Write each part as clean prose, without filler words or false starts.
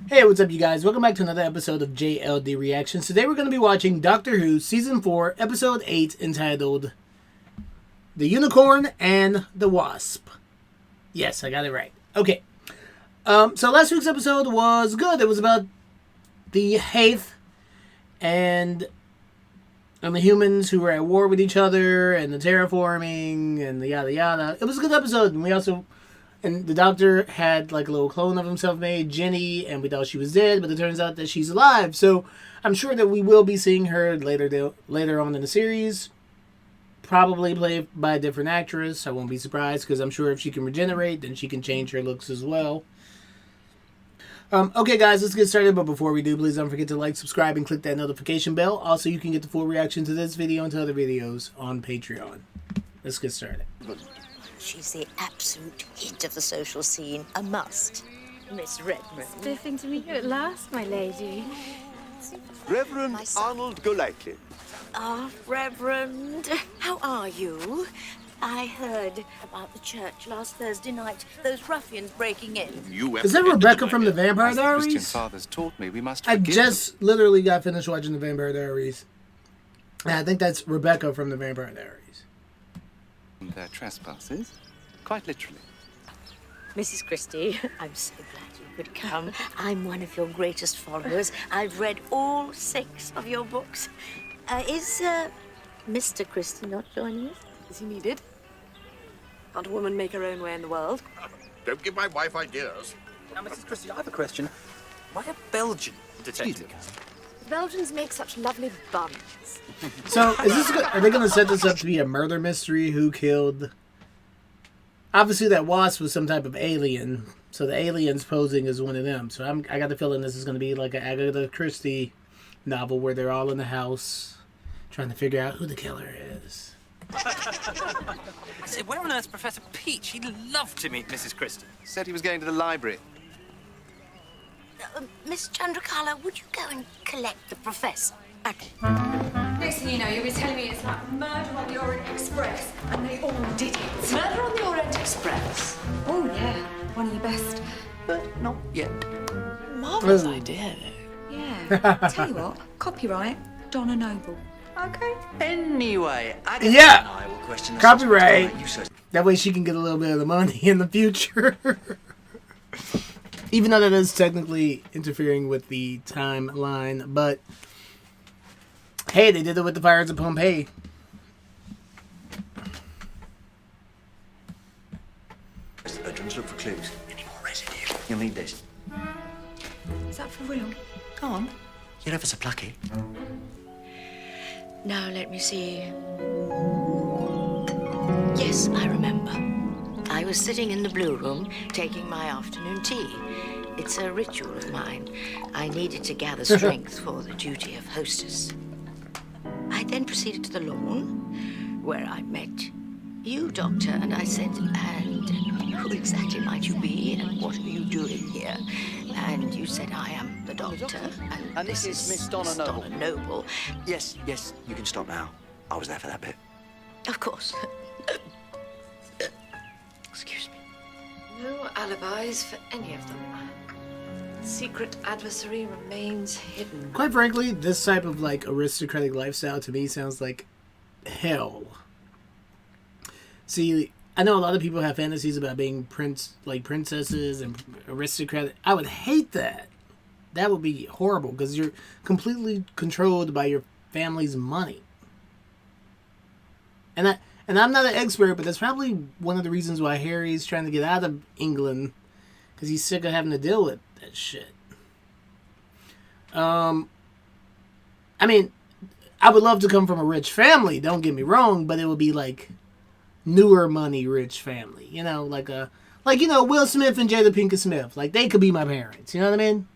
Hey, what's up, you guys? Welcome back to another episode of JLD Reactions. Today we're going to be watching Doctor Who Season 4, Episode 8, entitled The Unicorn and the Wasp. Yes, I got it right. Okay. So last week's episode was good. It was about the Haith and the humans who were at war with each other and the terraforming and the yada yada. It was a good episode, and the Doctor had like a little clone of himself made, Jenny, and we thought she was dead, but it turns out that she's alive. So I'm sure that we will be seeing her later on in the series. Probably played by a different actress. I won't be surprised, because I'm sure if she can regenerate, then she can change her looks as well. Okay, guys, let's get started. But before we do, please don't forget to like, subscribe, and click that notification bell. Also, you can get the full reaction to this video and to other videos on Patreon. Let's get started. She's the absolute hit of the social scene. A must. Miss Redmond. Spiffing to meet you at last, my lady. Reverend Arnold Golightly. Ah, Reverend. How are you? I heard about the church last Thursday night. Those ruffians breaking in. Is that Rebecca from the Vampire Diaries? Christian fathers taught me we must I forgive just literally got finished watching the Vampire Diaries. And I think that's Rebecca from the Vampire Diaries. their trespasses, quite literally. Mrs. Christie, I'm so glad you could come. I'm one of your greatest followers. I've read all 6 of your books. Is Mr. Christie not joining us? Is he needed? Can't a woman make her own way in the world? Don't give my wife ideas. Now, Mrs. Christie, I have a question. Why a Belgian detective? Belgians make such lovely buns. So, are they going to set this up to be a murder mystery? Who killed? Obviously, that Wasp was some type of alien, so the alien's posing as one of them. So I got the feeling this is going to be like an Agatha Christie novel where they're all in the house trying to figure out who the killer is. I said, where on earth's Professor Peach? He'd love to meet Mrs. Christie. Said he was going to the library. Miss Chandrakala, would you go and collect the professor? Next thing you know, you'll be telling me it's like Murder on the Orient Express, and they all did it. Murder on the Orient Express. Oh, yeah. One of your best. But not yet. Marvelous idea, though. Yeah. Tell you what, copyright, Donna Noble. Okay. Anyway, Agatha Yeah. and I will question the Copyright. suspect. You said That way she can get a little bit of the money in the future. Even though that is technically interfering with the timeline. But, hey, they did it with the fires of Pompeii. the bedrooms, look for clues. Any more residue? You'll need this. Is that for real? Go on. You're ever so plucky. Now, let me see. Yes, I remember. I was sitting in the blue room taking my afternoon tea. It's a ritual of mine. I needed to gather strength for the duty of hostess. I then proceeded to the lawn, where I met you, Doctor, and I said, and who exactly might you be, and what are you doing here? And you said, I am the Doctor, and this is Miss Donna Noble. Donna Noble. Yes, you can stop now. I was there for that bit. Of course. Excuse me. No alibis for any of them. Secret adversary remains hidden. Quite frankly, this type of like aristocratic lifestyle to me sounds like hell. See, I know a lot of people have fantasies about being princesses and aristocratic. I would hate that. That would be horrible because you're completely controlled by your family's money. And I'm not an expert, but that's probably one of the reasons why Harry's trying to get out of England, because he's sick of having to deal with that shit. I mean, I would love to come from a rich family, don't get me wrong, but it would be like newer money rich family. You know, like Will Smith and Jada Pinkett Smith. Like, they could be my parents, you know what I mean?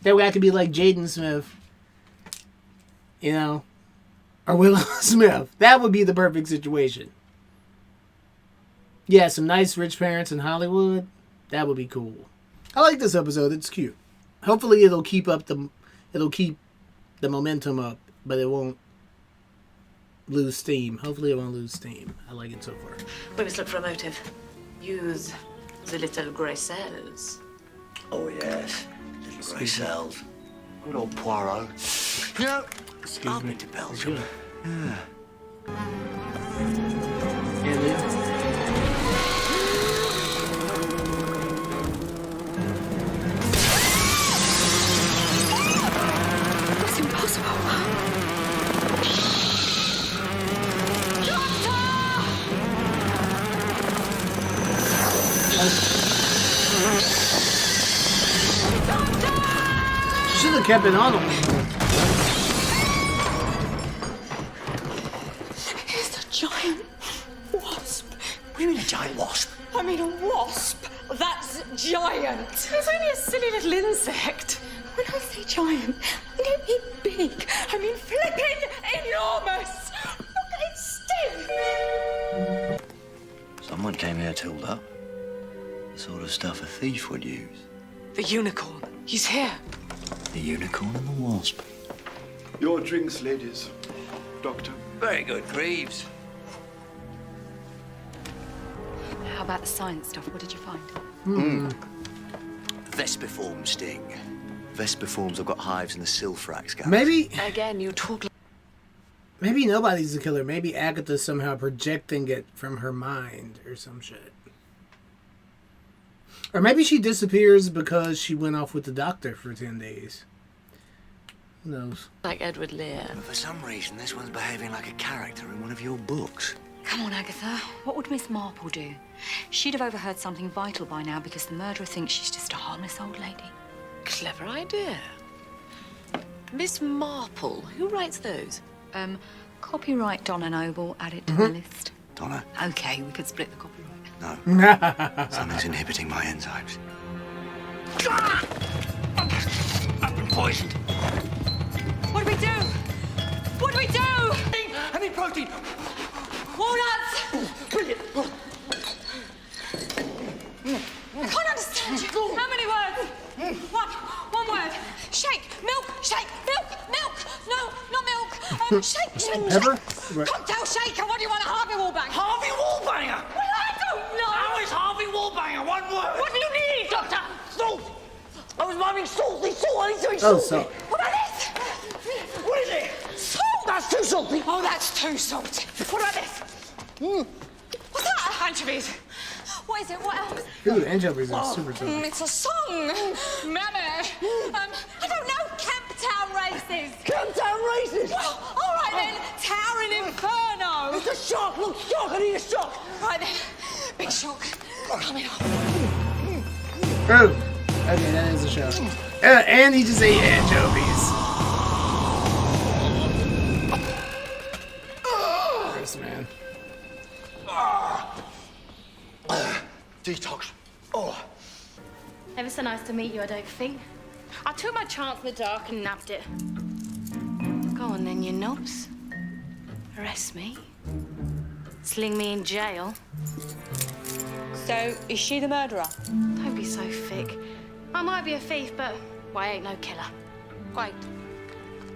That way I could be like Jaden Smith, you know, or Willow Smith. That would be the perfect situation. Yeah, some nice rich parents in Hollywood. That would be cool. I like this episode. It's cute. Hopefully it'll keep the momentum up, but it won't lose steam. Hopefully it won't lose steam. I like it so far. We must look for a motive. Use the little grey cells. Oh, yes. Little Grey cells. Good old Poirot. You know, I've been to Belgium. Yeah. Yeah, Leo. It's impossible. Should have kept it on him. It's a giant wasp. What do you mean a giant wasp? I mean a wasp. That's giant. It's only a silly little insect. When I say giant, I don't mean big. I mean flipping enormous. Look at its sting. Someone came here tooled up. The sort of stuff a thief would use. The unicorn. He's here. The unicorn and the wasp. Your drinks, ladies. Doctor. Very good, Greaves. How about the science stuff? What did you find? Vespiform sting. Vespiforms have got hives in the silphrax gums. Maybe Again, you talk. maybe nobody's the killer. Maybe Agatha's somehow projecting it from her mind or some shit. Or maybe she disappears because she went off with the doctor for 10 days. Who knows? Like Edward Lear. But for some reason, this one's behaving like a character in one of your books. Come on, Agatha. What would Miss Marple do? She'd have overheard something vital by now because the murderer thinks she's just a harmless old lady. Clever idea. Miss Marple. Who writes those? Copyright Donna Noble. Add it to the list. Donna, Okay, we could split the copyright. no. Something's inhibiting my enzymes. I've been poisoned. What do we do? What do we do? I need protein. Walnuts! Brilliant. I can't understand you. How many words? One word. Shake. Milk. Shake. Milk. Milk. No, not milk. Shake. Shake. Pepper? Shake. Cocktail shaker. What do you want? A Harvey Wallbanger? Harvey Wallbanger! Well, I don't know. How is Harvey Wallbanger? One word. What do you need, Doctor? Salt! I was miming salty salt. I need something Oh, salty. so What about this? What is it? Salt. That's too salty. Oh, that's too salty. What about this? What's that? Anchovies. What is it? What else? ooh, anchovies are super salty. It's a song. Mammy. I don't know. Camptown races. Camptown races! Well, all right then. Towering Inferno. It's a shark! Look, shark! I need a shark! Right then. Big shock. Coming up. Oh, okay, that is a show. And he just ate anchovies. Gross, man. Detox. Oh. Ever so nice to meet you, I don't think. I took my chance in the dark and nabbed it. Go on then, you knobs. Arrest me. Sling me in jail. So, is she the murderer? Don't be so thick. I might be a thief, but I ain't no killer. Quite.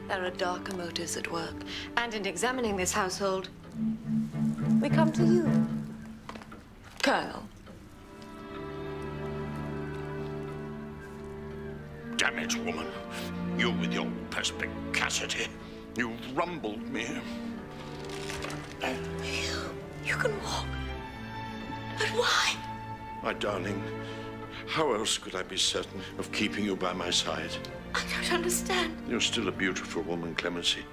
There are darker motives at work. And in examining this household, we come to you, Colonel. Damn it, woman. You with your perspicacity. You rumbled me. You can walk. But why? My darling, how else could I be certain of keeping you by my side? I don't understand. You're still a beautiful woman, Clemency.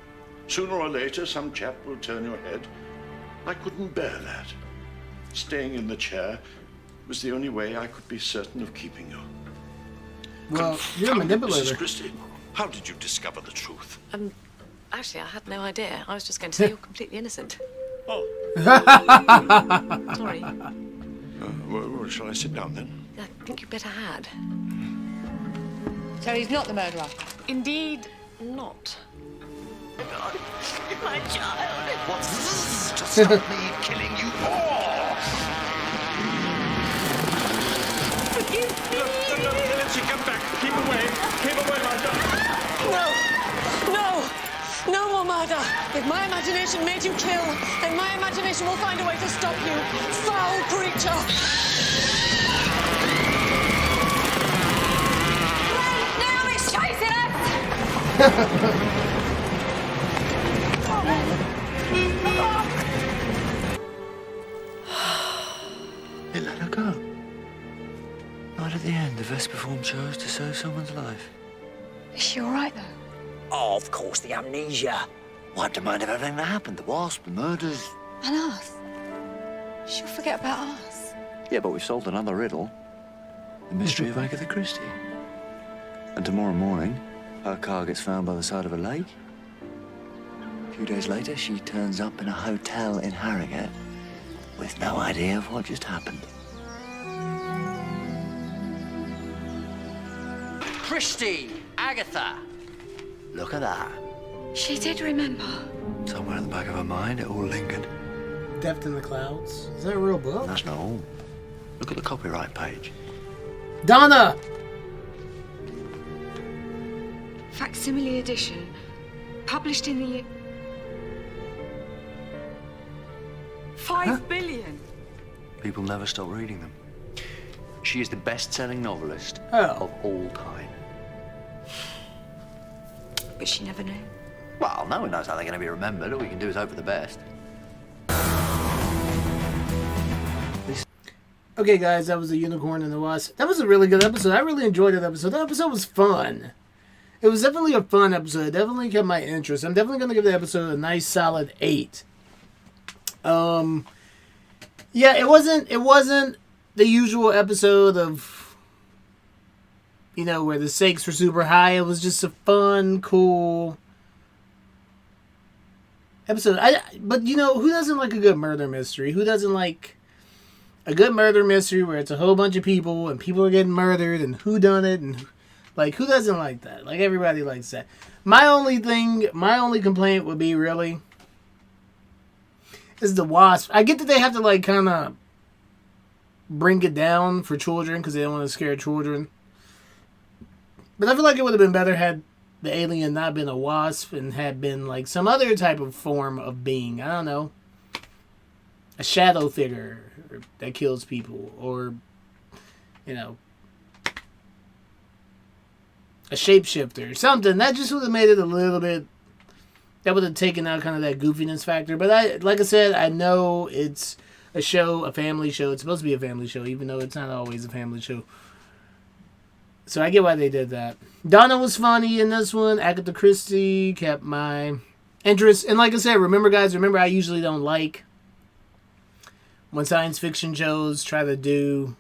Sooner or later, some chap will turn your head. I couldn't bear that. Staying in the chair was the only way I could be certain of keeping you. Well, you're a manipulator. Mrs. Christie, how did you discover the truth? Actually, I had no idea. I was just going to say you're completely innocent. Oh. Sorry. Well, shall I sit down then? I think you better had. So he's not the murderer? Indeed not. My child. What's this? To stop me killing you all! Forgive me. Clemency, come back. Keep away. Keep away, my darling. No more murder. If my imagination made you kill, then my imagination will find a way to stop you. Foul creature. Now They let her go. Right at the end, the Vesper form chose to save someone's life. Is she all right, though? Oh, of course, the amnesia. Wiped her mind of everything that happened. The Wasp, the murders. And us? She'll forget about us. Yeah, but we've solved another riddle. The mystery of Agatha Christie. And tomorrow morning, her car gets found by the side of a lake. A few days later, she turns up in a hotel in Harrogate with no idea of what just happened. Christie! Agatha! Look at that. She did remember. Somewhere in the back of her mind, it all lingered. Deft in the Clouds. Is that a real book? That's not all. Look at the copyright page. Donna! Facsimile edition. Published in the year... 5 billion. People never stop reading them. She is the best-selling novelist of all time. But she never knew. Well, no one knows how they're going to be remembered. All we can do is hope for the best. Okay, guys, that was The Unicorn and the Wasp. That was a really good episode. I really enjoyed that episode. That episode was fun. It was definitely a fun episode. It definitely kept my interest. I'm definitely going to give the episode a nice solid 8. Yeah, it wasn't the usual episode of, you know, where the stakes were super high. It was just a fun, cool episode. But, you know, who doesn't like a good murder mystery? Who doesn't like a good murder mystery where it's a whole bunch of people and people are getting murdered and who done it and, like, who doesn't like that? Like, everybody likes that. My only complaint would be really is the Wasp. I get that they have to, like, kind of bring it down for children because they don't want to scare children. But I feel like it would have been better had the alien not been a wasp and had been, like, some other type of form of being. I don't know. A shadow figure that kills people. Or, you know, a shapeshifter. Something. That just would have made it a little bit... That would have taken out kind of that goofiness factor. But like I said, I know it's a show, a family show. It's supposed to be a family show, even though it's not always a family show. So I get why they did that. Donna was funny in this one. Agatha Christie kept my interest. And like I said, remember I usually don't like when science fiction shows try to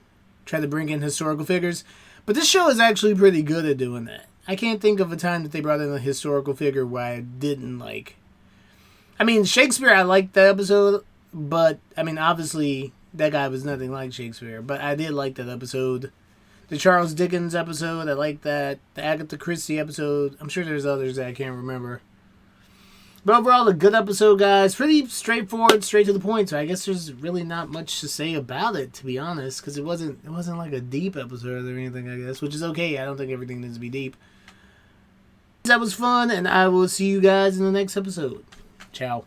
bring in historical figures. But this show is actually pretty good at doing that. I can't think of a time that they brought in a historical figure where I didn't like. I mean, Shakespeare, I liked that episode, but, I mean, obviously, that guy was nothing like Shakespeare, but I did like that episode. The Charles Dickens episode, I liked that. The Agatha Christie episode, I'm sure there's others that I can't remember. But overall, a good episode, guys. Pretty straightforward, straight to the point, so I guess there's really not much to say about it, to be honest, because it wasn't like a deep episode or anything, I guess, which is okay. I don't think everything needs to be deep. That was fun, and I will see you guys in the next episode. Ciao.